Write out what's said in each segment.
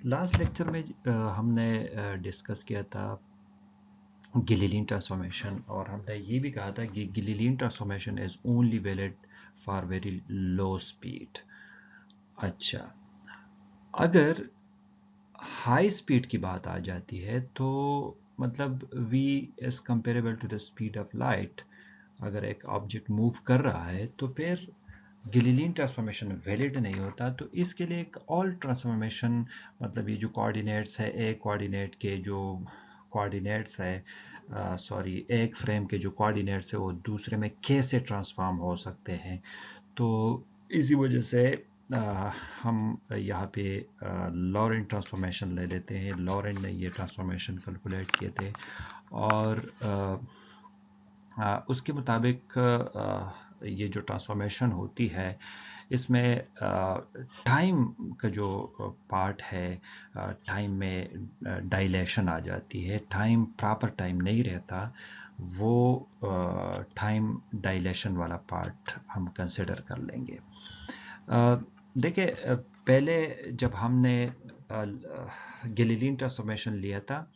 Last lecture में हमने discuss किया था गिलीलियन ट्रांसफॉर्मेशन, और हमने ये भी कहा था कि Galilean transformation is only valid for very low speed. अच्छा, अगर हाई स्पीड की बात आ जाती है तो मतलब v is comparable to the speed of light. अगर एक ऑब्जेक्ट मूव कर रहा है तो फिर गिलीलियन ट्रांसफॉर्मेशन वैलिड नहीं होता। तो इसके लिए एक ऑल ट्रांसफॉर्मेशन, मतलब ये जो कोऑर्डिनेट्स है, एक कोऑर्डिनेट के जो कोऑर्डिनेट्स है, सॉरी, एक फ्रेम के जो कोऑर्डिनेट्स है वो दूसरे में कैसे ट्रांसफॉर्म हो सकते हैं। तो इसी वजह से हम यहाँ पे लॉरेंट ट्रांसफॉर्मेशन ले लेते हैं। लॉरेंट ने ये ट्रांसफॉर्मेशन कैलकुलेट किए थे, और उसके मुताबिक ये जो ट्रांसफॉर्मेशन होती है इसमें टाइम का जो पार्ट है, टाइम में डायलेशन आ जाती है। टाइम प्रॉपर टाइम नहीं रहता, वो टाइम डायलेशन वाला पार्ट हम कंसिडर कर लेंगे। देखिए, पहले जब हमने गैलीलियन ट्रांसफॉर्मेशन लिया था,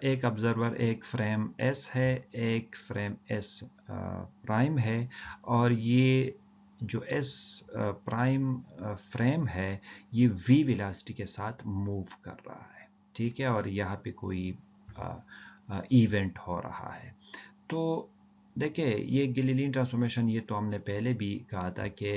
एक ऑब्जर्वर, एक फ्रेम एस है, एक फ्रेम एस प्राइम है, और ये जो एस प्राइम फ्रेम है ये वी वेलोसिटी के साथ मूव कर रहा है, ठीक है, और यहाँ पे कोई इवेंट हो रहा है। तो देखिए, ये गैलीलियन ट्रांसफॉर्मेशन ये तो हमने पहले भी कहा था कि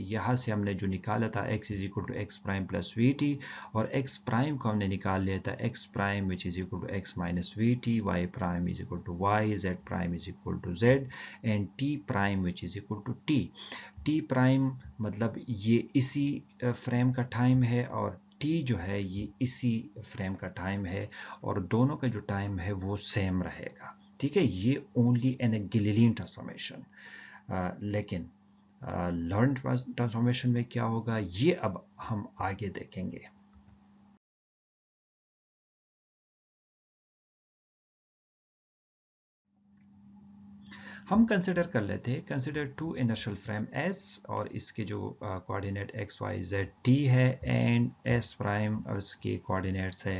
यहाँ से हमने जो निकाला था x is equal to x prime plus we t, और x प्राइम को हमने निकाल लिया था x prime which is equal to x minus we t, y prime is equal to y, z prime is equal to z, and t prime which is equal to t। t prime मतलब ये इसी frame का time है, और t जो है ये इसी फ्रेम का टाइम है, और दोनों का जो टाइम है वो सेम रहेगा, ठीक है। ये only an a Galilean transformation. लेकिन लॉरेंट ट्रांसफॉर्मेशन में क्या होगा ये अब हम आगे देखेंगे। हम कंसिडर कर लेते हैं, consider two inertial frame S, और इसके जो coordinate x y z t है, एंड S प्राइम और इसके कोऑर्डिनेट्स है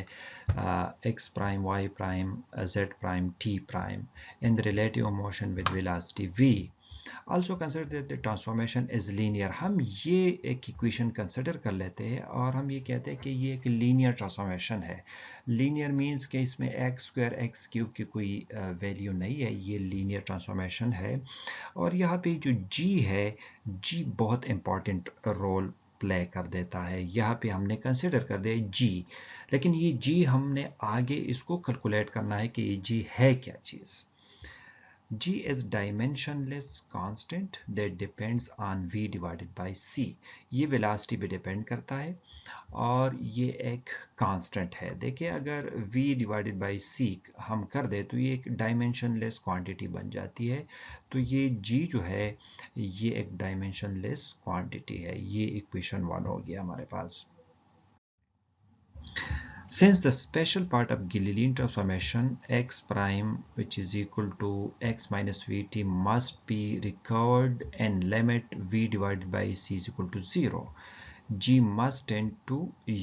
x prime y prime z prime t prime, in the relative motion with velocity v। Also consider that the transformation is linear। हम ये एक equation consider कर लेते हैं और हम ये कहते हैं कि ये एक लीनियर ट्रांसफॉर्मेशन है। लीनियर मीन्स कि इसमें एक्स स्क्वायर एक्स क्यूब की कोई वैल्यू नहीं है, ये लीनियर ट्रांसफॉर्मेशन है। और यहाँ पे जो g है, g बहुत इंपॉर्टेंट रोल प्ले कर देता है। यहाँ पे हमने कंसिडर कर दिया g, लेकिन ये g हमने आगे इसको कैलकुलेट करना है कि ये g है क्या चीज़। G is dimensionless constant that depends on v divided by c। ये वेलोसिटी पे डिपेंड करता है, और ये एक कांस्टेंट है। देखिए, अगर v डिवाइडेड बाई c हम कर दे तो ये एक डायमेंशनलेस क्वांटिटी बन जाती है। तो ये g जो है ये एक डायमेंशनलेस क्वांटिटी है। ये इक्वेशन 1 हो गया हमारे पास। Since the special part of Galilean transformation x prime which is equal to x minus vt must be recovered and limit v divided by c is equal to 0, g must tend to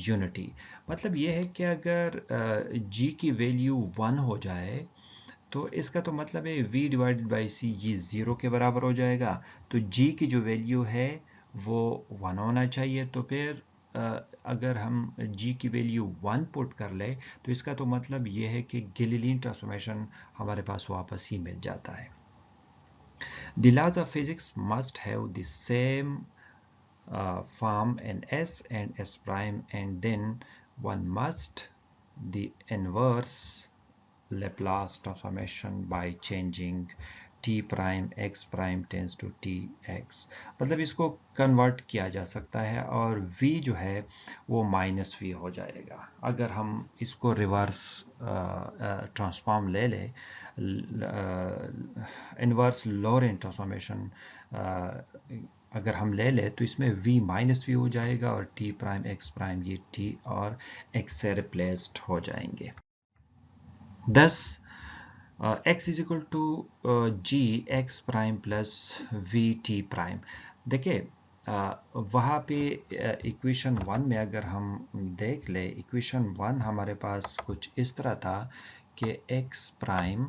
unity। मतलब ये है कि अगर g की value 1 हो जाए तो इसका तो मतलब है v डिवाइडेड बाई c ये 0 के बराबर हो जाएगा। तो g की जो वैल्यू है वो 1 होना चाहिए। तो फिर अगर हम g की वैल्यू 1 पुट कर ले तो इसका तो मतलब ये है कि गैलीलियन ट्रांसफॉर्मेशन हमारे पास वापस ही मिल जाता है। The laws of physics must have the same form in S and S prime, and then one must the inverse Laplace transformation by changing t prime x prime tends to tx। मतलब इसको convert किया जा सकता है, और v जो है वो माइनस v हो जाएगा। अगर हम इसको रिवर्स ट्रांसफॉर्म ले लें, इनवर्स लॉरेंट ट्रांसफॉर्मेशन अगर हम ले लें तो इसमें v माइनस v हो जाएगा, और t प्राइम x प्राइम ये t और x से रिप्लेस्ड हो जाएंगे। Thus x is equal to g x prime plus we T prime. देखिए, वहाँ पे इक्वेशन वन में अगर हम देख ले, इक्वेशन वन हमारे पास कुछ इस तरह था कि X prime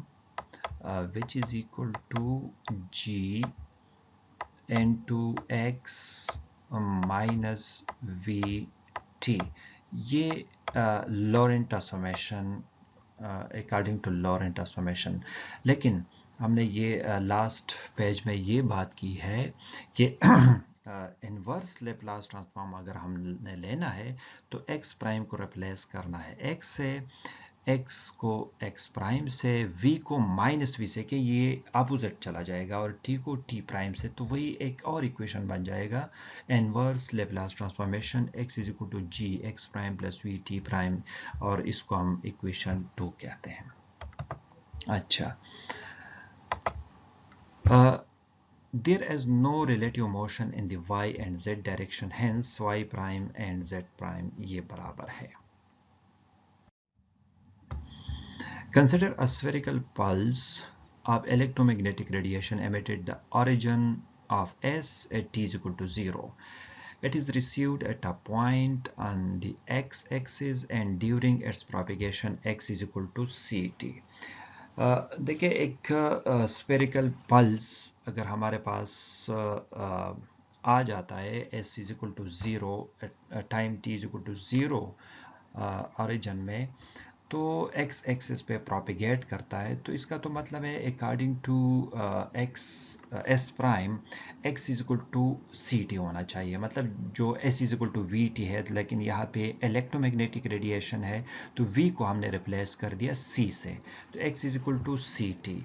which is equal to G into x minus we T, ये Lorentz transformation according to Lorentz transformation. लेकिन हमने ये लास्ट पेज में ये बात की है कि इन्वर्स लेप्लास ट्रांसफॉर्म अगर हमने लेना है तो x प्राइम को रिप्लेस करना है x से, x को x प्राइम से, v को माइनस v से, कि ये अपोजिट चला जाएगा, और t को t प्राइम से, तो वही एक और इक्वेशन बन जाएगा inverse Laplace transformation x is equal to g x prime plus we T prime, और इसको हम इक्वेशन 2 कहते हैं। अच्छा, there is no relative motion in the y and z direction, hence y prime and z prime ये बराबर है। Consider a spherical pulse of electromagnetic radiation emitted the origin of S at t is equal to 0. It is received at a point on the x-axis and during its propagation x is equal to ct. देखिए, एक spherical pulse अगर हमारे पास आ जाता है s is equal to zero, time t is equal to zero origin में, तो x axis पे propagate करता है, तो इसका तो मतलब है according to x s prime x is equal to c t होना चाहिए, मतलब जो s is equal to v t है, लेकिन यहाँ पे इलेक्ट्रोमैग्नेटिक रेडिएशन है तो v को हमने रिप्लेस कर दिया c से, तो x is equal to c t,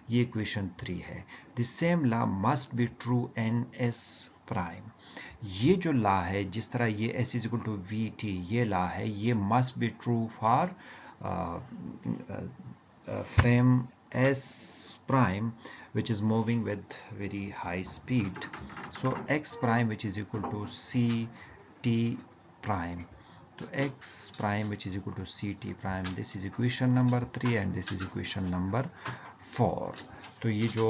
ये इक्वेशन 3 है। The same law must be true in s prime, ये जो लॉ है, जिस तरह ये s is equal to v T ये लॉ है, ये must be true for frame s prime which is moving with very high speed. So x prime which is equal to c t prime, so x prime which is equal to c t prime, this is equation number 3 and this is equation number 4. तो ये जो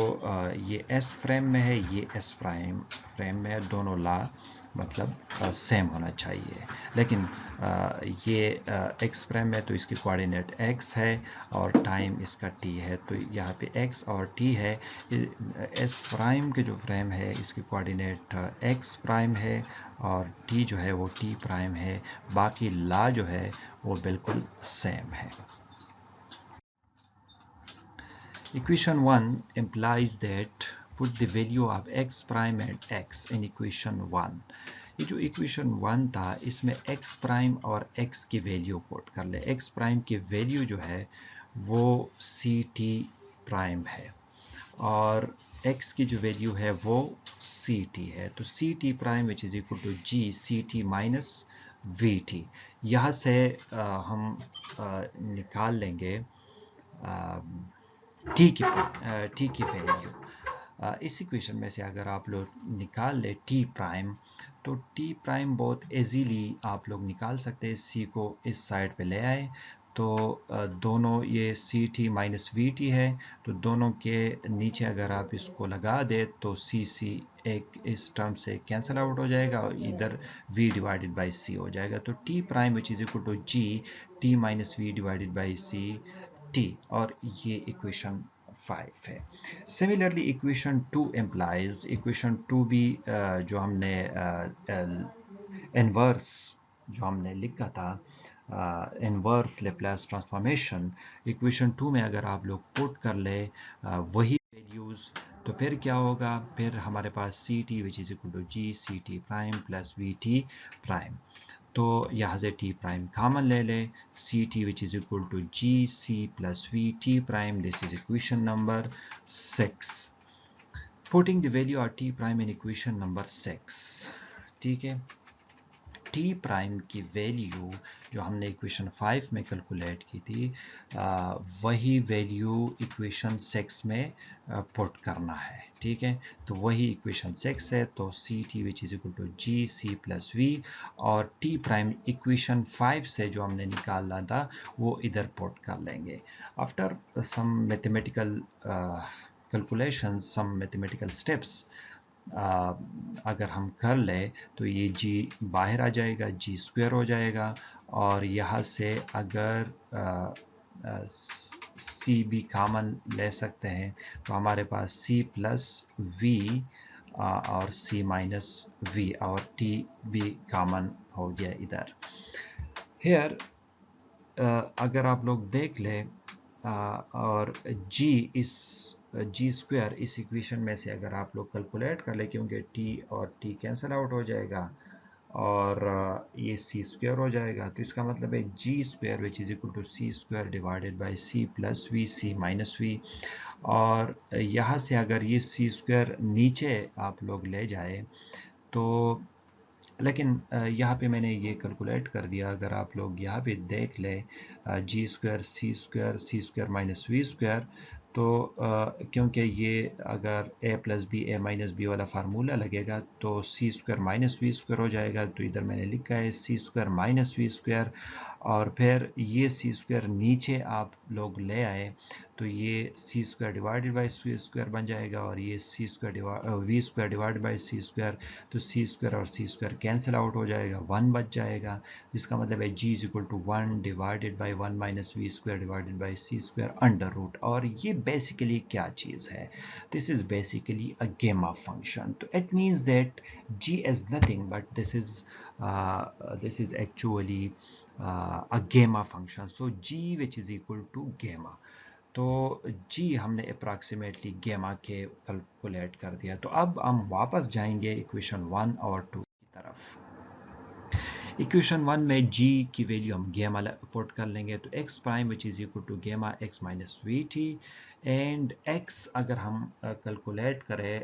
ये s frame में है, ये s prime frame में है, दोनों लॉ मतलब सेम होना चाहिए। लेकिन ये x प्राइम में तो इसकी कोऑर्डिनेट x है और टाइम इसका t है, तो यहाँ पे x और t है। s प्राइम के जो फ्रेम है इसकी कोऑर्डिनेट x प्राइम है और t जो है वो t प्राइम है, बाकी लॉ जो है वो बिल्कुल सेम है। Equation 1 implies that put the value of x prime and x in equation 1. ये जो इक्वेशन 1 था इसमें x प्राइम और x की वैल्यू पुट कर ले। x प्राइम की वैल्यू जो है वो सी टी प्राइम है और x की जो वैल्यू है वो सी टी है, तो c T prime which is equal to ji C t minus we t. यहाँ से हम निकाल लेंगे टी की वैल्यू। इस इक्वेशन में से अगर आप लोग निकाल ले टी प्राइम, तो टी प्राइम बहुत इजीली आप लोग निकाल सकते हैं। सी को इस साइड पे ले आए तो दोनों ये c t minus we t है, तो दोनों के नीचे अगर आप इसको लगा दे तो सी सी एक इस टर्म से कैंसिल आउट हो जाएगा और इधर v डिवाइडेड बाई सी हो जाएगा, तो T prime which is equal to g t minus v divided by c t, और ये इक्वेशन 5 है। सिमिलरली इक्वेशन 2 एम्प्लाइज, इक्वेशन 2 भी जो हमने इनवर्स जो हमने लिखा था इनवर्स लेप्लास ट्रांसफॉर्मेशन, इक्वेशन 2 में अगर आप लोग पुट कर ले वही वैल्यूज, तो फिर क्या होगा, फिर हमारे पास C T which is equal to ji C T prime plus we T prime, तो यहाँ से t प्राइम कॉमन ले ले, C T which is equal to ji C plus we T prime, this is equation number 6। Putting the value of t prime in equation number 6, ठीक है। t prime की value जो हमने equation 5 में calculate की थी वही वैल्यू इक्वेशन 6 में पुट करना है, ठीक है। तो वही इक्वेशन 6 है, तो c T which is equal to ji C plus v, और t प्राइम इक्वेशन 5 से जो हमने निकाला था वो इधर पुट कर लेंगे। आफ्टर सम मैथमेटिकल कैलकुलेशन, सम मैथमेटिकल स्टेप्स, अगर हम कर ले तो ये g बाहर आ जाएगा, g स्क्वायर हो जाएगा, और यहाँ से अगर c भी कॉमन ले सकते हैं तो हमारे पास c प्लस v और c माइनस v, और t भी कॉमन हो गया इधर। हेयर अगर आप लोग देख लें और g इस g स्क्वायर इस इक्वेशन में से अगर आप लोग कैलकुलेट कर लें, क्योंकि t और t कैंसिल आउट हो जाएगा और ये c स्क्वायर हो जाएगा, तो इसका मतलब है g square which is equal to c square divided by c plus v, c minus v. और यहाँ से अगर ये c स्क्वायर नीचे आप लोग ले जाए तो, लेकिन यहाँ पे मैंने ये कैलकुलेट कर दिया, अगर आप लोग यहाँ पे देख ले G square C square minus we square, तो क्योंकि ये अगर a plus B A minus B वाला फार्मूला लगेगा तो C square minus we square हो जाएगा, तो इधर मैंने लिखा है C square minus we square, और फिर ये सी स्क्वायर नीचे आप लोग ले आए तो ये C square divided by C square बन जाएगा, और ये C square V square divided by C square, तो सी स्क्वायर और सी स्क्वायर कैंसिल आउट हो जाएगा, 1 बच जाएगा। इसका मतलब है G is equal to 1 divided by 1 minus we square divided by C square under root. और ये बेसिकली क्या चीज़ है? This is basically a gamma function. तो it means that g is nothing but this is actually a gamma function. So g which is equal to gamma. तो g हमने approximately गेमा के calculate कर दिया। तो अब हम वापस जाएंगे इक्वेशन 1 और 2 की तरफ। इक्वेशन 1 में g की वैल्यू हम गेमा पुट कर लेंगे, तो x prime which is equal to gamma x minus we t, and x अगर हम कैलकुलेट करें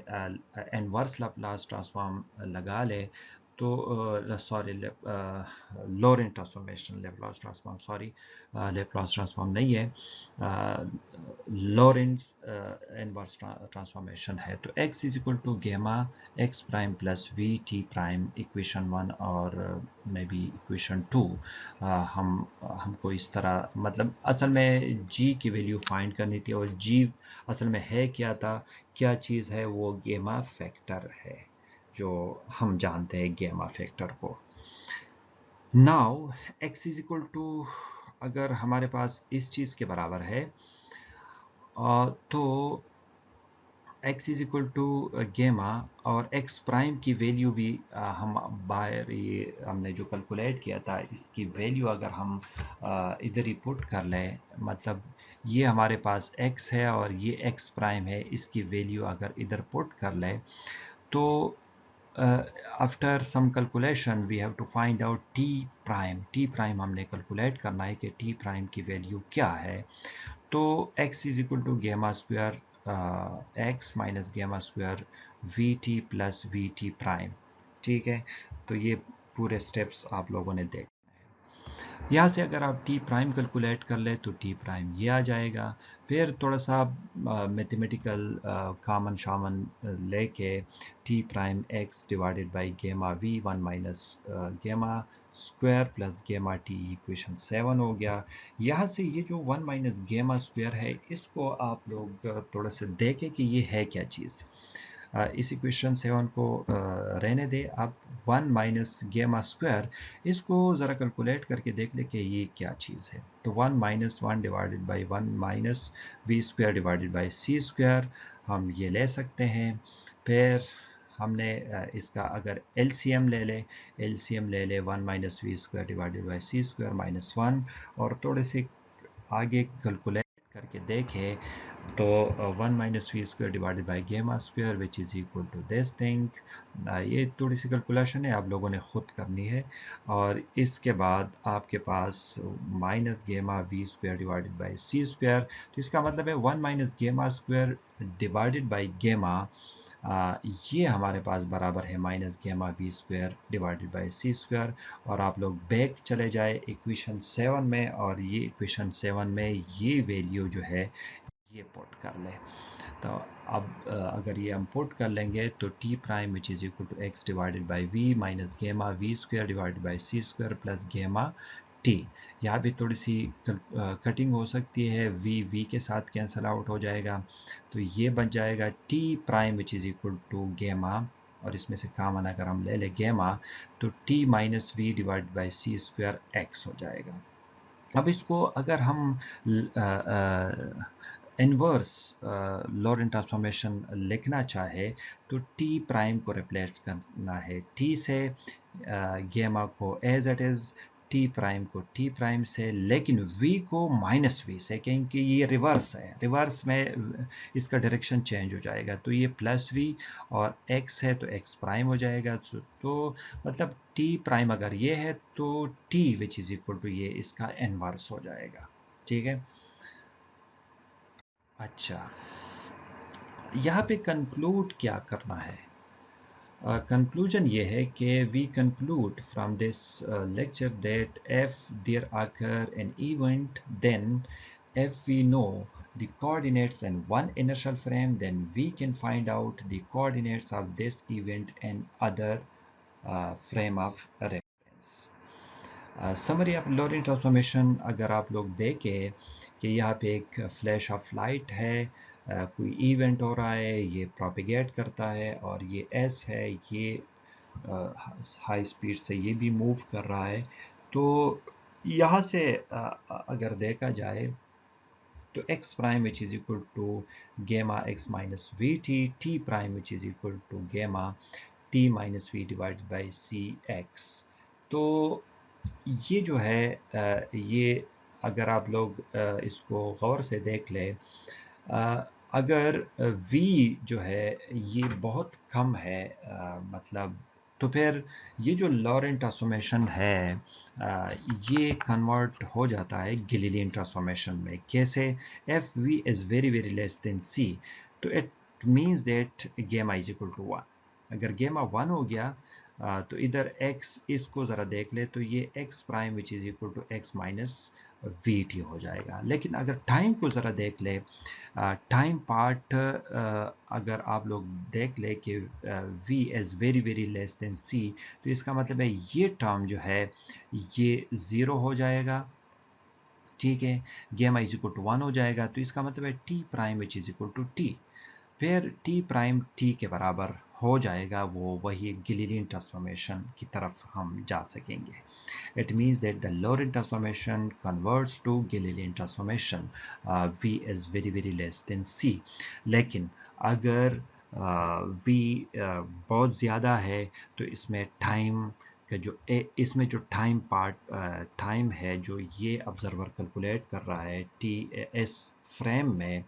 इनवर्स लाप्लास ट्रांसफॉर्म लगा ले तो sorry Laurent transformation, Laplace transform, sorry Laplace transform नहीं है, लॉरेंट्स इनवर्स ट्रांसफॉर्मेशन है। तो x is equal to gamma x prime plus we T prime, equation 1 और मे बी इक्वेशन 2 हमको इस तरह, मतलब असल में g की वैल्यू फाइंड करनी थी, और g असल में है क्या था, क्या चीज़ है, वो गेमा फैक्टर है जो हम जानते हैं गेमा फैक्टर को। Now x is equal to, अगर हमारे पास इस चीज़ के बराबर है तो x is equal to gamma, और x प्राइम की वैल्यू भी हम बाहर ये हमने जो कैलकुलेट किया था इसकी वैल्यू अगर हम इधर ही पुट कर लें, मतलब ये हमारे पास x है और ये x प्राइम है, इसकी वैल्यू अगर इधर पुट कर लें तो after some calculation we have to find out t prime। t prime हमने कैलकुलेट करना है कि t prime की वैल्यू क्या है। तो x इज इक्वल टू गेमा स्क्वायर x माइनस गेमा square we T plus we T prime. ठीक है, तो ये पूरे स्टेप्स आप लोगों ने देख, यहाँ से अगर आप टी प्राइम कैलकुलेट कर ले तो टी प्राइम ये आ जाएगा। फिर थोड़ा सा मैथमेटिकल कामन शामन लेके T prime x divided by गेमा वी 1 माइनस गेमा square plus gamma T, equation 7 हो गया। यहाँ से ये जो 1 माइनस गेमा स्क्वायर है इसको आप लोग थोड़ा सा देखें कि ये है क्या चीज़। इस इक्वेशन 7 को रहने दे, आप 1 माइनस गेमा स्क्वायर इसको ज़रा कैलकुलेट करके देख ले कि ये क्या चीज़ है। तो 1 minus 1 divided by 1 minus we square divided by C square हम ये ले सकते हैं। फिर हमने इसका अगर एलसीएम ले ले 1 minus we square divided by C square minus 1, और थोड़े से आगे कैलकुलेट करके देखें तो 1 minus we square divided by gamma square which is equal to this thing. ये थोड़ी सी कैलकुलेशन है आप लोगों ने खुद करनी है, और इसके बाद आपके पास minus gamma we square divided by C square, तो इसका मतलब है 1 माइनस गेमा स्क्वायर डिवाइडेड बाई गेमा, ये हमारे पास बराबर है minus gamma we square divided by C square. और आप लोग बैक चले जाए इक्वेशन 7 में, और ये इक्वेशन 7 में ये वैल्यू जो है ये पुट कर ले। तो अब अगर ये हम पुट कर लेंगे तो T prime which is equal to X divided by V minus gamma we square divided by C square plus gamma T. यहाँ पे थोड़ी सी कटिंग हो सकती है, वी के साथ कैंसल आउट हो जाएगा, तो ये बन जाएगा t prime which is equal to gamma, और इसमें से कॉमन अगर हम ले लें गेमा, तो t minus we divide by C square x हो जाएगा। अब इसको अगर हम इन्वर्स लॉरेंट ट्रांसफॉर्मेशन लिखना चाहे, तो टी प्राइम को रिप्लेस करना है टी से, गेमा को as it is, t prime को टी प्राइम से, लेकिन v को माइनस वी से, क्योंकि ये रिवर्स है, रिवर्स में इसका डायरेक्शन चेंज हो जाएगा, तो ये प्लस वी, और x है तो x प्राइम हो जाएगा, तो मतलब t प्राइम अगर ये है तो t which is equal to ये इसका इनवर्स हो जाएगा। ठीक है। अच्छा, यहाँ पे कंक्लूड क्या करना है? कंक्लूजन ये है कि we conclude from this lecture that if there occur an event, then if we know the coordinates in one inertial frame, then we can find out the coordinates of this event in other frame of reference. Summary of Laurent transformation अगर आप लोग देखें कि यहाँ पे एक flash of light है, कोई इवेंट हो रहा है, ये प्रोपिगेट करता है, और ये एस है, ये हाई स्पीड से ये भी मूव कर रहा है, तो यहाँ से अगर देखा जाए तो x prime which is equal to gamma x minus we T prime which is equal to gamma T minus we divide by C X. तो ये जो है ये अगर आप लोग इसको गौर से देख लें, अगर v जो है ये बहुत कम है, मतलब तो फिर ये जो लॉरेंट ट्रांसफॉर्मेशन है ये कन्वर्ट हो जाता है गिलीलियन ट्रांसफॉर्मेशन में। कैसे? If V is very very less than C, तो it means that gamma is equal to one. अगर गेमा वन हो गया तो इधर x, इसको ज़रा देख ले, तो ये x prime which is equal to x minus we t हो जाएगा। लेकिन अगर टाइम को ज़रा देख ले, टाइम पार्ट अगर आप लोग देख ले कि v is very very less then c, तो इसका मतलब है ये टर्म जो है ये ज़ीरो हो जाएगा। ठीक है, गेमा इज इक्वल टू वन हो जाएगा, तो इसका मतलब है t prime which is equal to t. फिर टी प्राइम टी के बराबर हो जाएगा, वो वही गिलीलियन ट्रांसफॉर्मेशन की तरफ हम जा सकेंगे। It means that the Laurent transformation converts to Galilean transformation. V is very very less than C. लेकिन अगर V बहुत ज़्यादा है, तो इसमें टाइम का जो इसमें जो टाइम पार्ट टाइम है जो ये ऑब्जर्वर कैलकुलेट कर रहा है टी एस फ्रेम में,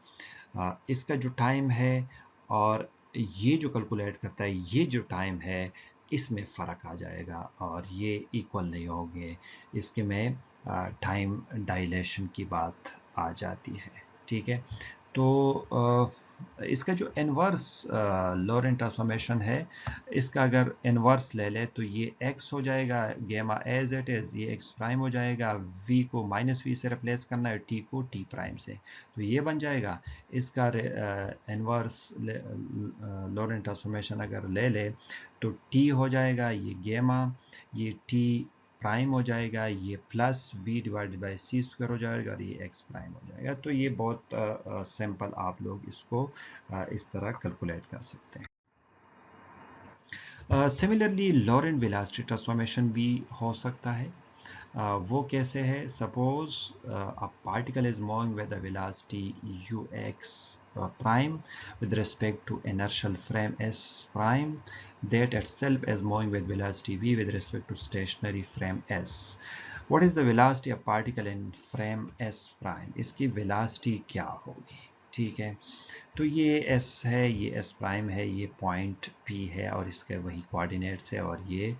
इसका जो टाइम है और ये जो कैलकुलेट करता है ये जो टाइम है, इसमें फ़र्क आ जाएगा और ये इक्वल नहीं होंगे। इसके में टाइम डायलेशन की बात आ जाती है। ठीक है, तो इसका जो इन्वर्स लॉरेंट ट्रांसफॉर्मेशन है, इसका अगर इन्वर्स ले ले तो ये x हो जाएगा, गेमा एज इट इज़ ये x प्राइम हो जाएगा, v को माइनस वी से रिप्लेस करना है, t को t प्राइम से, तो ये बन जाएगा। इसका इन्वर्स लॉरेंट ट्रांसफॉर्मेशन अगर ले ले तो t हो जाएगा, ये गेमा, ये t प्राइम हो जाएगा, ये plus v divided by C square हो जाएगा, और ये x प्राइम हो जाएगा। तो ये बहुत सिंपल, आप लोग इसको इस तरह कैलकुलेट कर सकते हैं। सिमिलरली लॉरेंट वेलोसिटी ट्रांसफॉर्मेशन भी हो सकता है। वो कैसे है? Suppose a particle is moving with the velocity ux prime with respect to inertial frame s prime, that itself is moving with velocity v with respect to stationary frame s. What is the velocity of particle in frame s prime? इसकी velocity क्या होगी? ठीक है, तो ये s है, ये s prime है, ये पॉइंट p है और इसके वही कोऑर्डिनेट्स है, और ये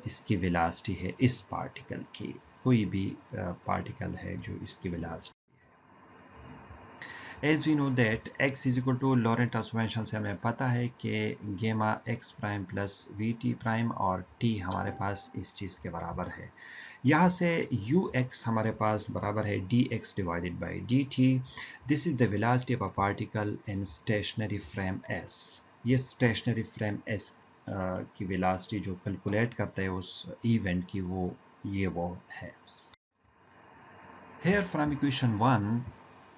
इसकी वेलोसिटी है इस पार्टिकल की, कोई भी पार्टिकल है जो इसकी velocity. As we know that x is equal to Lorentz transformation से हमें पता है कि gamma x prime plus we T prime और t हमारे पास इस चीज़ के बराबर है। यहाँ से ux हमारे पास बराबर है dx divided by dt। This is the velocity of a particle in stationary frame s। ये स्टेशनरी फ्रेम s की वेलोसिटी जो कैलकुलेट करता है उस इवेंट की, वो है। Here from equation 1,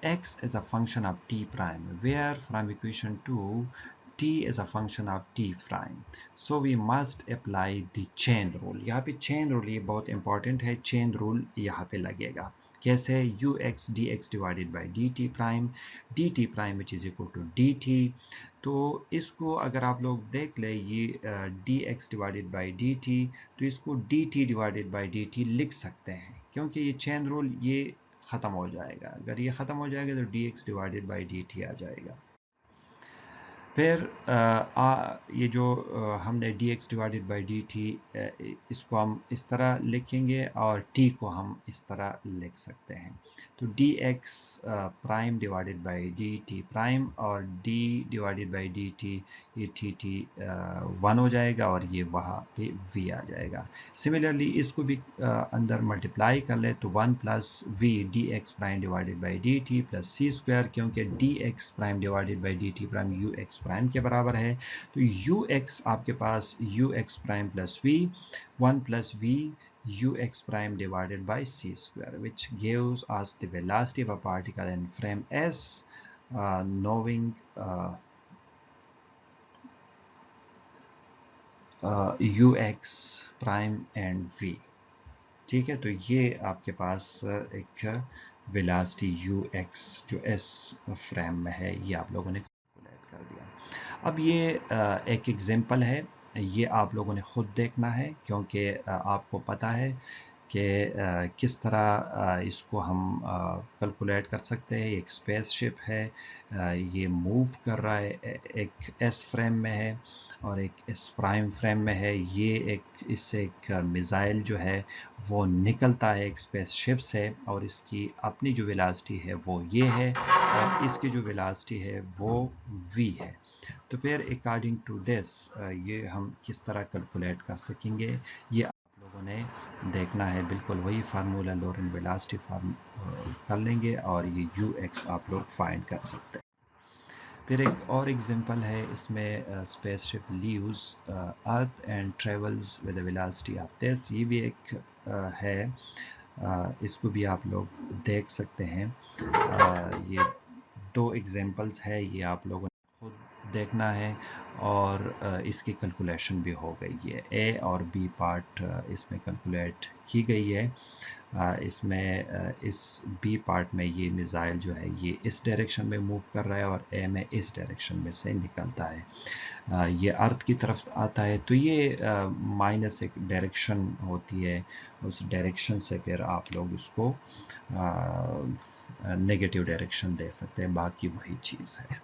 x is a function of t prime, where from equation 2, t is a function of t prime. So we must apply the chain rule. यहाँ पे chain rule ये बहुत important है, chain rule यहाँ पे लगेगा. कैसे? ux dx divided by dt prime which is equal to dt. तो इसको अगर आप लोग देख ले ये dx divided by dt, तो इसको dt divided by dt लिख सकते हैं, क्योंकि ये चेन रूल ये ख़त्म हो जाएगा. अगर ये ख़त्म हो जाएगा तो dx डिवाइडेड बाई dt आ जाएगा. फिर ये जो हमने dx डिवाइडेड बाई dt इसको हम इस तरह लिखेंगे और t को हम इस तरह लिख सकते हैं. तो dx prime divided by dt prime और d डिवाइडेड बाई dt ये t 1 हो जाएगा और ये वहाँ पे v आ जाएगा. सिमिलरली इसको भी अंदर मल्टीप्लाई कर ले तो 1 plus v dx prime divided by dt plus c square, क्योंकि dx prime divided by dt prime ux prime के बराबर है. तो ux आपके पास ux prime plus v 1 plus v ux prime divided by c square, which gives us the velocity of a particle in frame S, knowing ux prime and v. ठीक है, तो ये आपके पास एक वेलासिटी ux जो s frame में है ये आप लोगों ने कैलकुलेट कर दिया. अब ये एक एग्जांपल है, ये आप लोगों ने खुद देखना है, क्योंकि आपको पता है कि किस तरह इसको हम कैलकुलेट कर सकते हैं. एक स्पेसशिप है, ये मूव कर रहा है, एक एस फ्रेम में है और एक एस प्राइम फ्रेम में है. ये एक इससे एक मिसाइल जो है वो निकलता है एक स्पेसशिप से, और इसकी अपनी जो वेलोसिटी है वो ये है और इसकी जो वेलोसिटी है वो v है. तो फिर अकॉर्डिंग टू दिस ये हम किस तरह कैलकुलेट कर सकेंगे, ये आप लोगों ने देखना है. बिल्कुल वही फार्मूला लोरेंट वेलोसिटी फार्म कर लेंगे और ये ux आप लोग फाइंड कर सकते हैं. फिर एक और एग्जांपल है, इसमें spaceship leaves earth and travels with the velocity of this. ये भी एक है, इसको भी आप लोग देख सकते हैं. ये दो एग्जांपल्स है, ये आप लोगों ने खुद देखना है और इसकी कैलकुलेशन भी हो गई है. ए और बी पार्ट इसमें कैलकुलेट की गई है. इसमें इस बी पार्ट में ये मिसाइल जो है ये इस डायरेक्शन में मूव कर रहा है और ए में इस डायरेक्शन में से निकलता है. ये अर्थ की तरफ आता है, तो ये माइनस एक डायरेक्शन होती है, उस डायरेक्शन से फिर आप लोग इसको नेगेटिव डायरेक्शन दे सकते हैं. बाकी वही चीज़ है.